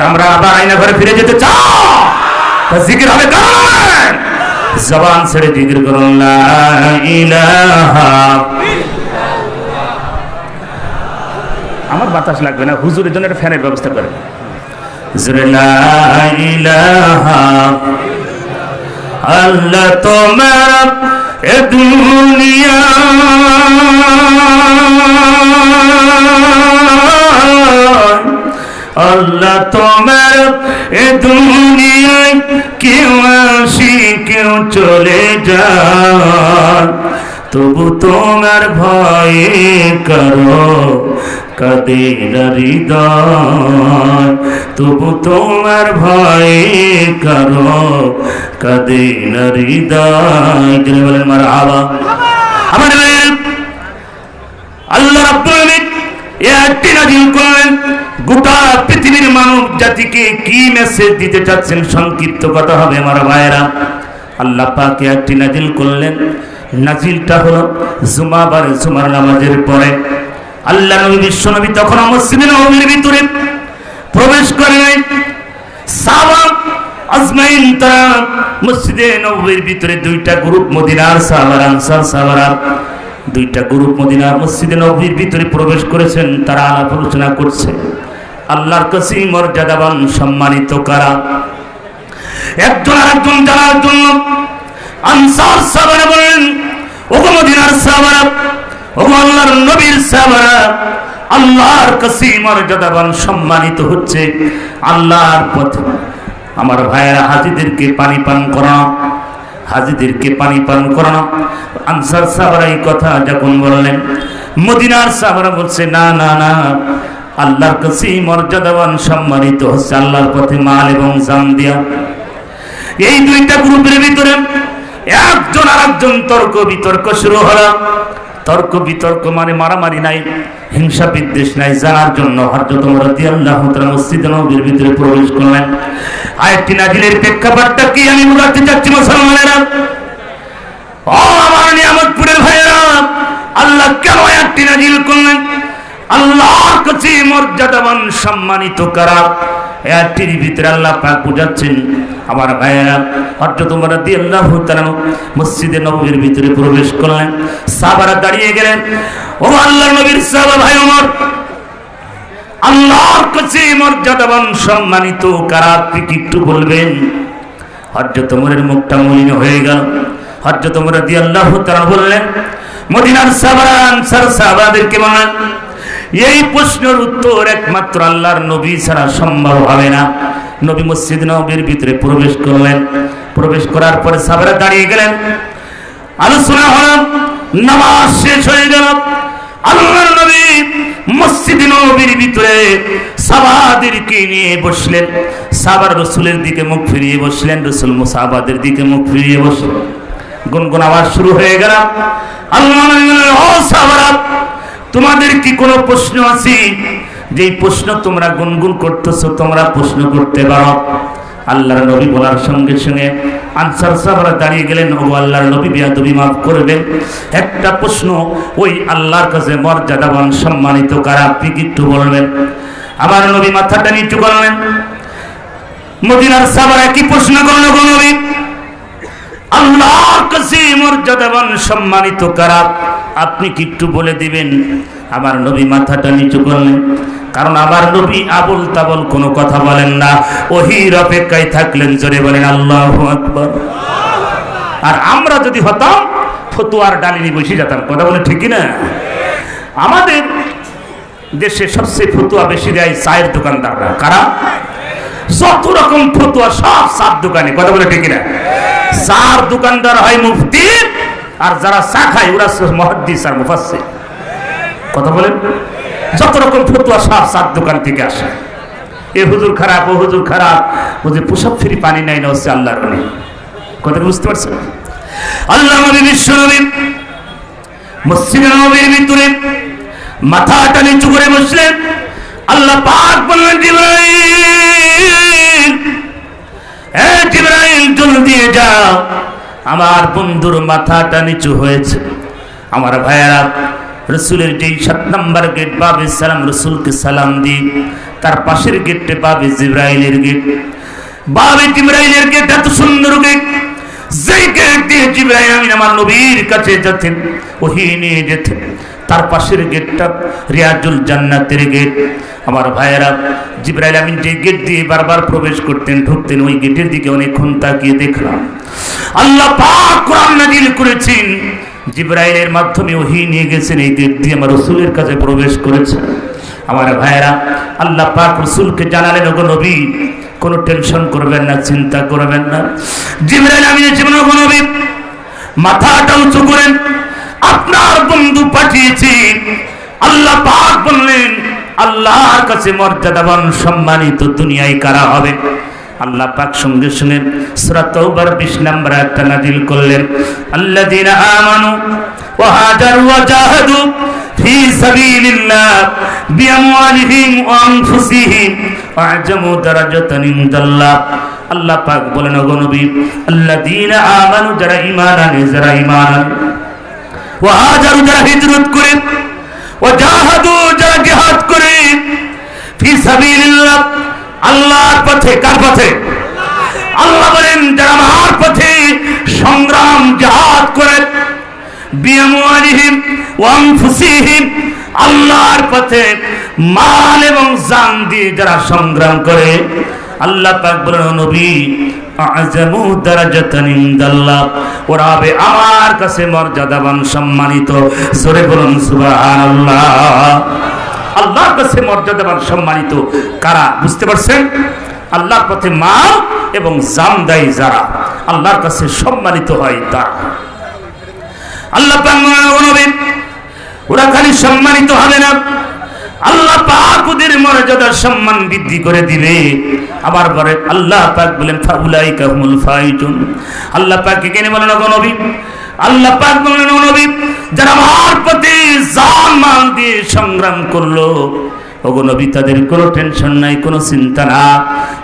আমরা আবার আয়না ঘরে ফিরে যেতে চাই। জিকির হবে কারণ জবান ছেড়ে জিকির করুন লা ইলাহা। আমার বাতাস লাগবে না, হুজুরের জন্য একটা ফ্যানের ব্যবস্থা করেন। লা ইলাহা আল্লাহ তোমার এ দুনিয়া আল্লাহ তোমার এ দুনিয়ায় কেউ আসি কেউ চলে যায়, তবু তোমার ভয়ে করো কাঁদে না হৃদয়, তবু তোমার ভয়ে করো কাঁদে না হৃদয়। তিনি বলেন মারহাবা। আমার আল্লাহ রাব্বুল আলামিন একটি নাযিল করলেন, গোটা পৃথিবীর মানব জাতিকে কি মেসেজ দিতে চাচ্ছেন সংক্ষিপ্ত কথা হবে আমার ভাইয়েরা। আল্লাহ পাক একটি নাযিল করলেন, নাযিলটা হলো জুমার নামাজের পরে। আল্লাহ নবী বিশ্ব নবী তখন মসজিদে নববীর ভিতরে প্রবেশ করে নাই। সাহাবা আজমাইন তারা মসজিদে নববীর ভিতরে দুইটা গ্রুপ, মদিনার সাহাবারা আনসার সাহাবারা দুইটা গ্রুপ মদিনার মসজিদে নববীর ভিতরে প্রবেশ করেছেন। তারা আলাপ আলোচনা করছে আল্লাহর কাছে মর্যাদাবান সম্মানিত কারা। একজন আরেকজন জানার জন্য আনসার সাহাবারা বলেন, ওগো মদিনার সাহাবারা, ওগো আল্লাহর নবীর সাহাবারা, আল্লাহর কাছে মর্যাদাবান সম্মানিত হচ্ছে আল্লাহর পথে। আমার ভাইয়েরা, হাজীদেরকে পানি পান করানো, হাজীদেরকে পানি পান করানো। আনসার সাহাবারা এই কথা যখন বললেন, মদিনার সাহাবারা বলছে না না না, আল্লাহর কাছে মর্যাদাবান সম্মানিত হচ্ছে আল্লাহর পথে মাল এবং জান দিয়া। এই দুইটা গ্রুপের ভিতরে একজন আর একজন তর্ক বিতর্ক শুরু হলো। তর্ক বিতর্ক মানে মারামারি নাই, হিংসা বিদ্বেষ নাই, জানার জন্য হযরত ওমর রাদিয়াল্লাহু তাআলা মসজিদে নববীর ভিতরে প্রবেশ করলেন। আয়াতটি নাযিলের প্রেক্ষাপটটা কি আমি বলতে চাচ্ছি মুসলমানেরা, ও আমার নিয়ামতপুরের ভাইয়েরা, আল্লাহ কেন আয়াতটি নাযিল করলেন? আল্লাহর কাছে মর্যাদাবান সম্মানিত কারা, আয়াতটির ভিতরে আল্লাহ পাক বুঝাচ্ছেন আমার ভাইয়েরা। হযরত ওমর রাদিয়াল্লাহু তাআলা মসজিদে নববীর ভিতরে প্রবেশ করলেন। সাহাবারা দাঁড়িয়ে গেলেন, ও আল্লাহর নবীর সাহাবা ভাই ওমর, আল্লাহর কাছে মর্যাদাবান সম্মানিত কারা আপনি কি একটু বলবেন? হযরত ওমরের মুখটা মলিন হয়ে গেল। হযরত ওমর রাদিয়াল্লাহু তাআলা বললেন, মদিনার সাহাবারা আনসার সাহাবাদেরকে বলেন, এই প্রশ্নের উত্তর একমাত্র আল্লাহর নবী ছাড়া সম্ভব হবে না। নবী মসজিদ নববীর ভিতরে প্রবেশ করলেন। প্রবেশ করার পরে সাহাবারা দাঁড়িয়ে গেলেন, আলোচনা হলো, নামাজ শেষ হয়ে গেল। আল্লাহর নবী মসজিদ নববীর ভিতরে সাহাবাদেরকে নিয়ে বসলেন। সাহাবার রাসূলের দিকে মুখ ফিরিয়ে বসলেন, রাসূল সাহাবাদের দিকে মুখ ফিরিয়ে বসলেন। গুনগুন আওয়াজ শুরু হয়ে গেল, আল্লাহর নবী বললেন, ও সাহাবারা, তোমাদের কি কোনো প্রশ্ন আছে? যেই প্রশ্ন তোমরা গুনগুন করতেছো তোমরা প্রশ্ন করতে পারো। আল্লাহর নবী বলার সঙ্গে সঙ্গে আনসার সাহাবারা দাঁড়িয়ে গেলেন, ও আল্লাহর নবী বেয়াদবি মাফ করবেন, একটা প্রশ্ন ওই আল্লাহর কাছে মর্যাদাবান সম্মানিত কারা আপনি কি একটু বলবেন? আমার নবী মাথাটা নিচু করলেন। মদিনার সাহাবারা কি প্রশ্ন করলো গো নবী? আল্লাহর কাছে মর্যাদাবান সম্মানিত কারা আপনি কি একটু বলে দিবেন? আমার নবী মাথাটা নিচু করলেন, কারণ আমার নবী আবুল তাবল কোনো কথা বলেন না, ওহীর অপেক্ষায় থাকলেন। জোরে বলেন আল্লাহু আকবার। আর আমরা যদি হতাম ফতুয়ার ডালিনি বসে যেতাম, কথা বলে ঠিক না? আমাদের দেশে সবচেয়ে ফতুয়া বেশি দেয় চায়ের দোকানদাররা। কারা? যত রকম ফতুয়া সব চার দোকানে, কথা বলে ঠিক না? চার দোকানদার হয় মুফতি, আর যারা চা খায় ওরা মুহাদ্দিস আর মুফাসসির। কথা বলেন, যত রকম ফতুয়া সব চার দোকান থেকে আসে। এ হুজুর খারাপ, ও হুজুর খারাপ, বুঝে পোশাক ফ্রি পানি নাই না হচ্ছে আল্লাহর নবী। কথা বুঝতে পারছেন? আল্লাহ নবী বিশ্ব নবী মসজিদে নববীর ভিতরে মাথাটা নিচু করে বসলেন। আল্লাহ পাক বললেন, জিবরাইল, হে জিবরাইল জলদি যাও, আমার বন্ধুর মাথাটা নিচু হয়েছে। আমার ভাইয়েরা, রসুলের যেই 7 নম্বর গেট বাবে সালাম, রসুলকে সালাম দিই, তার পাশের গেটে পাবে জিবরাইলের গেট। বাবে জিবরাইলের গেট এত সুন্দর গেট, যেই গেট দিয়ে জিবরাইল আমিন আমার নবীর কাছে যেতেন, ওহী নিয়ে যেতেন। তার পাশের গেটটা রিয়াজুল জান্নাতের গেট। আমার ভাইয়েরা, জিবরাইল আমিন যে গেট দিয়ে বারবার প্রবেশ করতেন, ঢুকতেন, ওই গেটের দিকে অনেকক্ষণ তাকিয়ে দেখলাম। আল্লাহ পাক কোরআন নাযিল করেছেন, জিবরাইলের মাধ্যমে ওহী নিয়ে গেছেন, এই গেট দিয়ে আমার রাসূলের কাছে প্রবেশ করেছেন। আমার ভাইয়েরা, আল্লাহ পাক রাসূলকে জানালেন, ওগো নবী, কোনো টেনশন করবেন না, চিন্তা করবেন না। জিবরাইল আমিনের জীবনে ওগো নবী, মাথাটা উঁচু করেন, আপনার বন্ধু পাঠিয়েছি। আল্লাহ পাক বললেন, আল্লাহর কাছে মর্যাদাবান সম্মানিত দুনিয়ায় কারা হবে? আল্লাহ পাক সঙ্গে সঙ্গে সূরা তাওবার 20 নম্বর আয়াতটা নাযিল করলেন, আল্লাযীনা আমানু ওয়া হাজারু ওয়া জাহাদু ফি সাবিলিল্লাহ বিআমওয়ালিহিম ওয়া আনফুসিহিম ওয়া আ'জামু দারাজাতান ইনদাল্লাহ। আল্লাহ পাক বলেন, ওগো নবী, আল্লাযীনা আমানু, যারা ঈমান আনে, যারা ঈমান আনে, ওয়া হাজারু, যারা হিজরত করে, ওয়া জাহাদু, যারা জিহাদ করে, ফি সাবিলিল্লাহ, আল্লাহর পথে। কার পথে? আল্লাহ বলেন, যারা আমার পথে সংগ্রাম জিহাদ করে, বিআমওয়ালিহিম ওয়া আনফুসিহিম, আল্লাহর পথে মাল এবং জান দিয়ে যারা সংগ্রাম করে, আল্লাহ পাক বলেন, নবী, আ'জামু দারাজাতান ইনদাল্লাহ, ওরা হবে আমার কাছে মর্যাদাবান সম্মানিত। জোরে বলুন সুবহানাল্লাহ। আল্লাহর কাছে মর্যাদাবান সম্মানিত কারা? বুঝতে পারছেন? আল্লাহর পথে মাল এবং জান দেয় যারা, আল্লাহর কাছে সম্মানিত হয় তারা। আল্লাহ পাক বলেন, ওরা খালি সম্মানিত হবে না, আল্লাহ পাক ওদের মর্যাদা সম্মান বৃদ্ধি করে দিবে। আবার পরে আল্লাহ পাক বলেন, ফাউলাইকা হুমুল ফাইজুন। আল্লাহ পাক এখানে বলেন, ওগো নবী, আল্লাহ পাক বলেন, ও নবী, যারা আমার পথে জান মাল দিয়ে সংগ্রাম করলো, ওগো নবী, তাদের কোনো টেনশন নাই, কোনো চিন্তা না।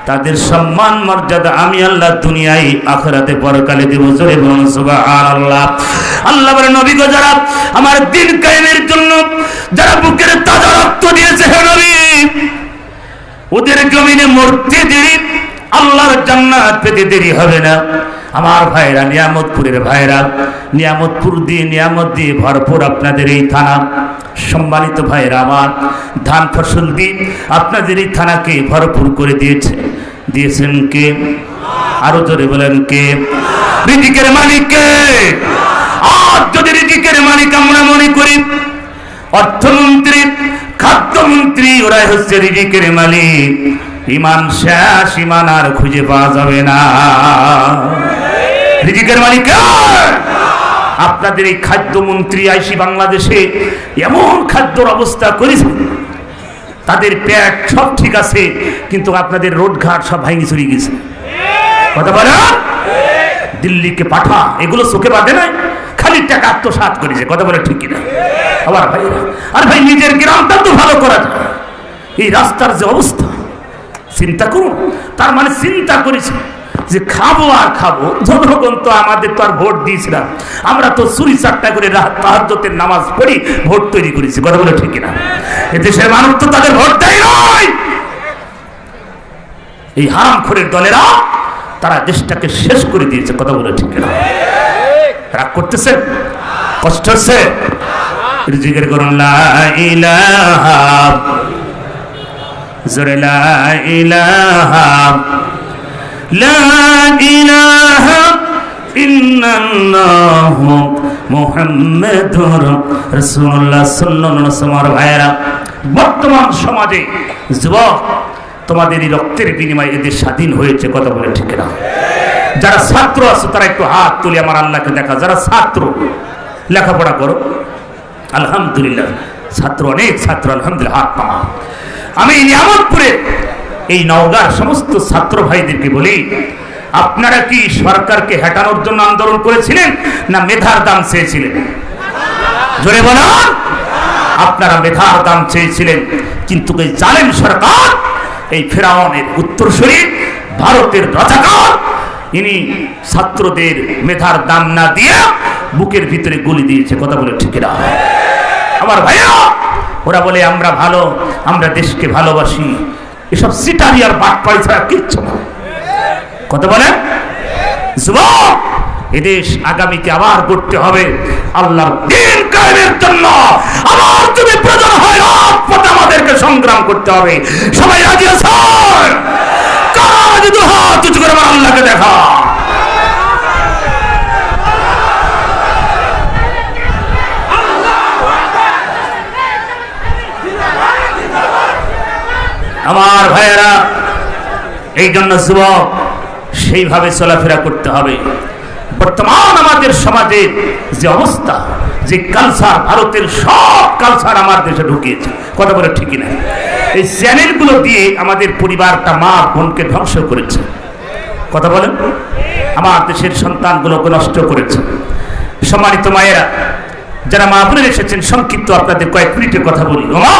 তাদের সম্মান মর্যাদা আমি আল্লাহ দুনিয়ায় আখিরাতে পরকালে দেব। জোরে বলুন সুবহানাল্লাহ। আল্লাহ বলেন, নবী গো, যারা আমার দ্বীন কায়েমের জন্য যারা বুকের তাজা রক্ত দিয়েছে, হে নবী, ওদের জমিনে মরতে দেরি, আল্লাহর জান্নাত পেতে দেরি হবে না। আমার ভাইরা, নিয়ামতপুরের ভাইরা, নিয়ামতপুর দিয়ে, নিয়ামত দিয়ে ভরপুর আপনাদের এই থানা। সম্মানিত ভাইরা আমার, ধান ফসল দিয়ে আপনাদের এই থানাকে ভরপুর করে দিয়েছেন কে? আরো জোরে বলেন, কে? রিজিকের মালিক কে? আর যদি রিজিকের মালিক আমরা মনে করি, অর্থমন্ত্রী, খাদ্যমন্ত্রী, ওরাই হচ্ছে রিজিকের মালিক, ইমান শেষ, ইমান আর খুঁজে পাওয়া যাবে না। রিজিকের মালিক আপনাদের এই খাদ্যমন্ত্রী আইসি বাংলাদেশে এমন খাদ্যর অবস্থা করেছে, তাদের পেট সব ঠিক আছে, কিন্তু আপনাদের রোডঘাট সব ভাঙি চুরি গেছে। কথা বলে, দিল্লিকে পাঠা, এগুলো চোখে বাঁধে নাই, খালি টাকা আত্মসাৎ করেছে। কথা বলে ঠিক কিনা? আবার ভাই, আর ভাই, নিজের গ্রামটা তো ভালো করা যায়। এই রাস্তার যে অবস্থা, চিন্তা করুন। তার মানে চিন্তা করেছে যে খাবো আর খাবো, জনগণ তো আমাদের তো আর ভোট দিয়েছিলাম, আমরা তো চুরি চারটা করে তাহাজ্জুদের নামাজ পড়ি ভোট তৈরি করেছি। কথা বলে ঠিক কিনা? এদেশের মানুষ তো তাদের ভোট দেয় নয়। এই হারামখোরের দলেরা তারা দেশটাকে শেষ করে দিয়েছে। কথা বলে ঠিক কিনা? রাগ করতেছে? কষ্ট হচ্ছে? জিকির করুন, লা ইলাহা, জোরে লা ইলাহা, লা ইলাহা ইল্লাল্লাহু মুহাম্মাদুর রাসূলুল্লাহ সাল্লাল্লাহু আলাইহি ওয়াসাল্লাম। ভাইয়েরা, বর্তমান সমাজে যুবক, তোমাদের এই রক্তের বিনিময়ে এদের স্বাধীন হয়েছে। কথা বলে ঠিক না? যারা ছাত্র আছে তারা একটু হাত তুলে আমার আল্লাহকে দেখা। যারা ছাত্র, লেখাপড়া করো, আলহামদুলিল্লাহ, ছাত্র, অনেক ছাত্র, আলহামদুলিল্লাহ, হাত পাওয়া। আমি নিয়ামতপুরে এই নওগাঁর সমস্ত ছাত্র ভাইদেরকে বলি, আপনারা কি সরকারকে হটানোর জন্য আন্দোলন করেছিলেন, না মেধার দাম চেয়েছিলেন? জোরে বলুন। আপনারা মেধার দাম চেয়েছিলেন, কিন্তু এই জালেম সরকার, এই ফেরাউনের উত্তরসূরি, ভারতের রাজাকার, ইনি ছাত্রদের মেধার দাম না দিয়ে বুকের ভিতরে গুলি দিয়েছে। কথা বলে ঠিক না? আমার ভাইয়া, ওরা বলে আমরা ভালো, আমরা দেশকে ভালোবাসি, এসব সিটারি আর বাটপাড়ি ছাড়া কিচ্ছু না। কথা বলেন যুবক, এদেশ আগামীতে আবার করতে হবে আল্লাহর দ্বীন কায়েমের জন্য। আবার যদি প্রয়োজন হয় রাজপথে আমাদেরকে সংগ্রাম করতে হবে। সবাই রাজি আছেন? কারা যদি হাত উঁচু করে আমার আল্লাহকে দেখা। আমার ভাইয়েরা, এই জন্য যুবক সেইভাবে চলাফেরা করতে হবে। বর্তমান আমাদের সমাজের যে অবস্থা, যে কালচার, ভারতের সব কালচার আমার দেশে ঢুকিয়েছে। কথা বলে ঠিকই না? এই চ্যানেলগুলো দিয়ে আমাদের পরিবারটা, মা বোনকে ধ্বংস করেছে। কথা বলেন, আমার দেশের সন্তানগুলোকে নষ্ট করেছে। সম্মানিত মায়েরা, যারা মা বোনের এসেছেন, সংক্ষিপ্ত আপনাদের কয়েক মিনিটের কথা বলি। ও মা,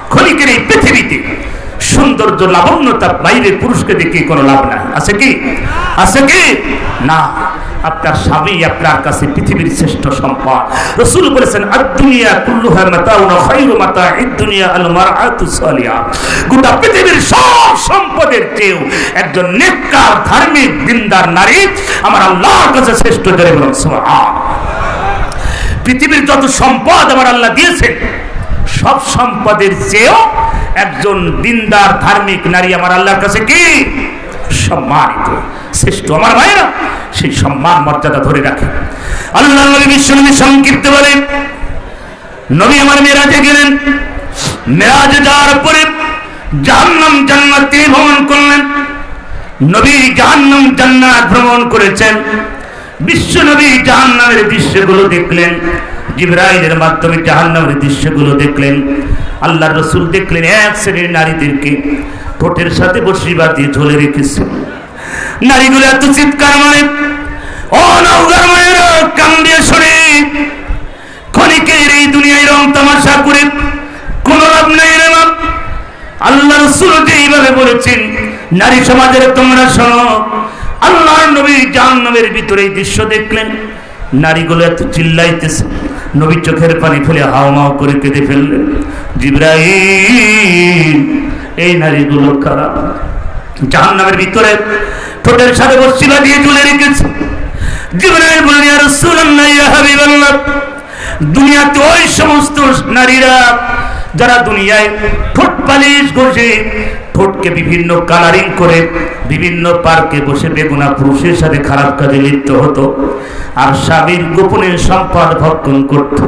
ক্ষণিকের এই পৃথিবীতে সৌন্দর্য, লাবণ্যতা বাইরের পুরুষকে দেখে কোনো লাভ নাই। আছে কি? আছে কি? না। আপনার স্বামী আপনার কাছে পৃথিবীর শ্রেষ্ঠ সম্পদ। রাসূল বলেছেন, আদ-দুনিয়া কুল্লুহা মাতাউন খায়রু মাতাঈদ দুনিয়া আল মারআতু সালিহা। গোটা পৃথিবীর সব সম্পদের চেয়েও একজন নেককার, ধার্মিক, দিনদার নারী আমার আল্লাহর কাছে শ্রেষ্ঠ। জোরে বলুন সুবহান। পৃথিবীর যত সম্পদ আমার আল্লাহ দিয়েছেন, সব সম্পদের চেয়েও একজন দিনদার, ধার্মিক নারী আমার আল্লাহর কাছে কি সম্মানিত, শ্রেষ্ঠ। আমার ভাইরা, সেই সম্মান মর্যাদা ধরে রাখে। আল্লাহ নবী বিশ্বনবী সংক্ষিপ্ত বলেন, নবী আমার মেরাজে গেলেন। মেরাজে যাওয়ার পরে জাহান্নাম জান্নাত তিনি ভ্রমণ করলেন। নবী জাহান্নাম জান্নাত ভ্রমণ করেছেন। বিশ্বনবী জাহান্নামের দৃশ্যগুলো দেখলেন। জিবরাইলের মাধ্যমে জাহান্নামের দৃশ্যগুলো দেখলেন। আল্লাহর রাসূল দেখলেন এক শ্রেণীর নারীদেরকে ঠোঁটের সাথে বসি বাঁধিয়ে ঝোলে রেখেছে। নারীগুলো এত চিৎকার মারে, ও নওগাঁর মায়েরা, কান্দে সরে। ক্ষণিকের এই দুনিয়ায় রং তামাশা করে কোনো লাভ নাই রে মা। আল্লাহ রাসূল যে এইভাবে বলেছেন, নারী সমাজের তোমরা শোনো। আল্লাহর নবী জাহান্নামের ভিতরে এই দৃশ্য দেখলেন। নারীগুলো এত চিল্লাইতেছে, নবী চোখের পানি ফেলে হাওমাও করে কেঁদে ফেললেন। জিবরাইল, এই নারীগুলো কারা? জাহান্নামের ভিতরে ঠোঁটের সাথে বসি বাঁধিয়ে ঝুলে রেখেছে। জিবরাইল বললেন, ইয়া রাসূলুল্লাহ, ইয়া হাবিবাল্লাহ, দুনিয়াতে ওই সমস্ত নারীরা যারা দুনিয়ায় ঠোঁট পালিশ ঘষে, ঠোঁটকে বিভিন্ন কালারিং করে বিভিন্ন পার্কে বসে বেগুনা পুরুষের সাথে খারাপ কাজে লিপ্ত হতো আর স্বামীর গোপনে সম্পদ ভক্ষণ করত,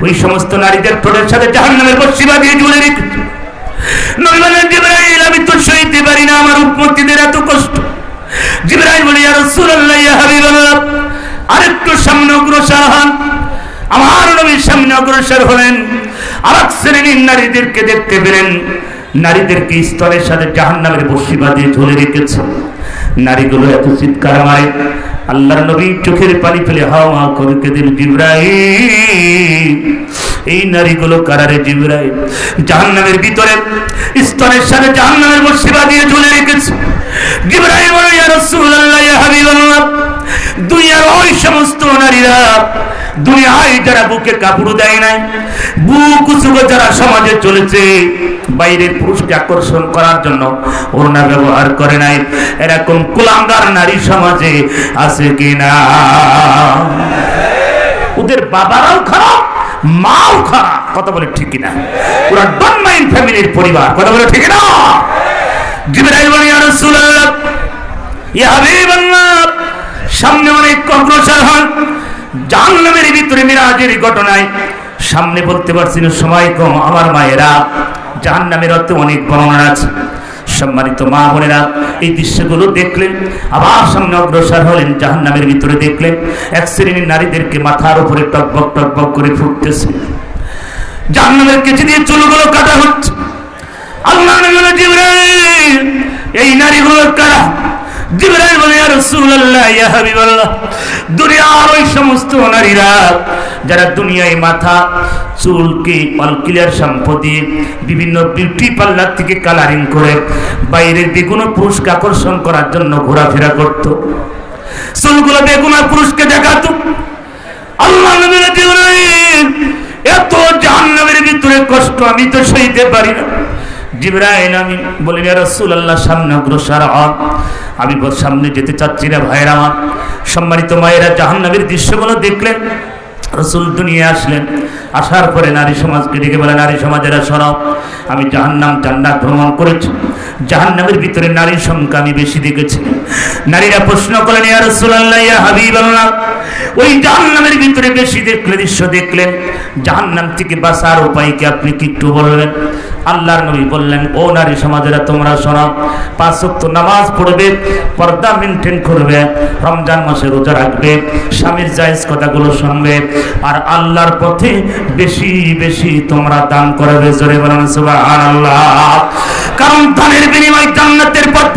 ওই সমস্ত নারীদের ঠোঁটের সাথে জাহান্নামের বসি বাঁধিয়ে ঝুলে রেখেছে। নবী বলেন, জিবরাইল, আমি তো সইতে পারি না, আমার উম্মতীদের এত কষ্ট। জিবরাইল বলে, ইয়া রাসূলুল্লাহ, ইয়া হাবিবাল্লাহ, আরেকটু সামনে অগ্রসর হন। আমার নবীর সামনে অগ্রসর হলেন। আরেক শ্রেণীর নারীদেরকে দেখতে পেলেন। নারীদেরকে স্তনের সাথে জাহান্নামের বসি বাঁধিয়ে ঝুলে রেখেছে। নারীগুলো এত চিৎকার মারে, আল্লাহর নবী চোখের পানি ফেলে হাওয়া করে কেঁদেন। জিবরাইল, এই নারীগুলো কারারে? জিবরাইল, জাহান্নামের ভিতরে স্তনের সাথে জাহান্নামের বসি বাঁধিয়ে ঝুলে রেখেছে। জিবরাইল বলে, ইয়া রাসূলুল্লাহ, ইয়া হাবিবাল্লাহ, দুনিয়ার ওই সমস্ত নারীরা, দুনিয়ায় যারা বুকে কাপড় দেয় নাই, বুক উঁচু করে যারা সমাজে চলেছে, বাইরের পুরুষকে আকর্ষণ করার জন্য ওড়না ব্যবহার করে নাই, এরকম কুলাঙ্গার নারী সমাজে আছে কিনা? ওদের বাবারাও খারাপ, মাও খারাপ। কথা বলে ঠিক কিনা? ওরা ডনমাইন ফ্যামিলির পরিবার। কথা বলে ঠিক না? জিবরাইল বলে, ইয়া রাসূলুল্লাহ, ইয়া হাবিবাল্লাহ, সামনে অনেক অগ্রসর হন। জাহান্নামের ভিতরে মিরাজের ঘটনায় সামনে বলতে পারছি না, সময় কম। আমার মায়েরা, জাহান্নামের অর্থে অনেক বর্ণনা আছে। সম্মানিত মা বোনেরা, এই দৃশ্যগুলো দেখলেন, আবার সামনে অগ্রসর হলেন। জাহান্নামের ভিতরে দেখলেন এক শ্রেণীর নারীদেরকে মাথার উপরে টকবক টকবক করে ফুটতেছে। জাহান্নামের কেচি দিয়ে চুলগুলো কাটা হচ্ছে। আল্লাহ নবী বলেন, জিবরাইল, এই নারীগুলো কারা? জিবরাইল বলে, ইয়া রাসূলুল্লাহ, ইয়া হাবিবাল্লাহ, দুনিয়ার ওই সমস্ত নারীরা যারা দুনিয়ায় মাথা চুলকে অলক্লিয়ার শ্যাম্পু দিয়ে বিভিন্ন বিউটি পার্লার থেকে কালারিং করে বাইরের বেগুনা পুরুষকে আকর্ষণ করার জন্য ঘোরাফেরা করত, চুলগুলো বেগুনা পুরুষকে দেখাতো। আল্লাহ নবী বলেন, জিবরাইল, এত জাহান্নামের ভিতরে কষ্ট আমি তো সইতে পারি না। জিবরাইল আমি বলি ইয়া রাসূলুল্লাহ সামনে অগ্রসর হন। আমি সামনে যেতে চাচ্ছি না ভাইরা আমার। সম্মানিত মায়েরা জাহান্নামের দৃশ্যগুলো দেখলেন। রাসূল দুনিয়া আসলেন, আসার পরে নারী সমাজকে ডেকে বলে, নারী সমাজেরা শোনো, আমি জাহান্নাম জান্নাত ভ্রমণ করেছি, জাহান্নামের ভিতরে নারীর সংখ্যা আমি বেশি দেখেছি। নারীরা প্রশ্ন করেন, ইয়া রাসূলুল্লাহ ইয়া হাবিবাল্লাহ, ওই জাহান্নামের ভিতরে বেশি দেখলে দৃশ্য দেখলেন, জাহান্নাম থেকে বাঁচার উপায় কি আপনি কি একটু বলবেন? আল্লাহর নবী বললেন, ও নারী সমাজেরা তোমরা শোনো, 5 ওয়াক্ত নামাজ পড়বে, পর্দা মেনটেন করবে, রমজান মাসে রোজা রাখবে, স্বামীর জায়েজ কথাগুলো শুনবে, আর আল্লাহর পথে বেশি বেশি তোমরা দান করবে। জোরে বলেন সুবহানাল্লাহ। কারণ দানের বিনিময়ে জান্নাতের পথ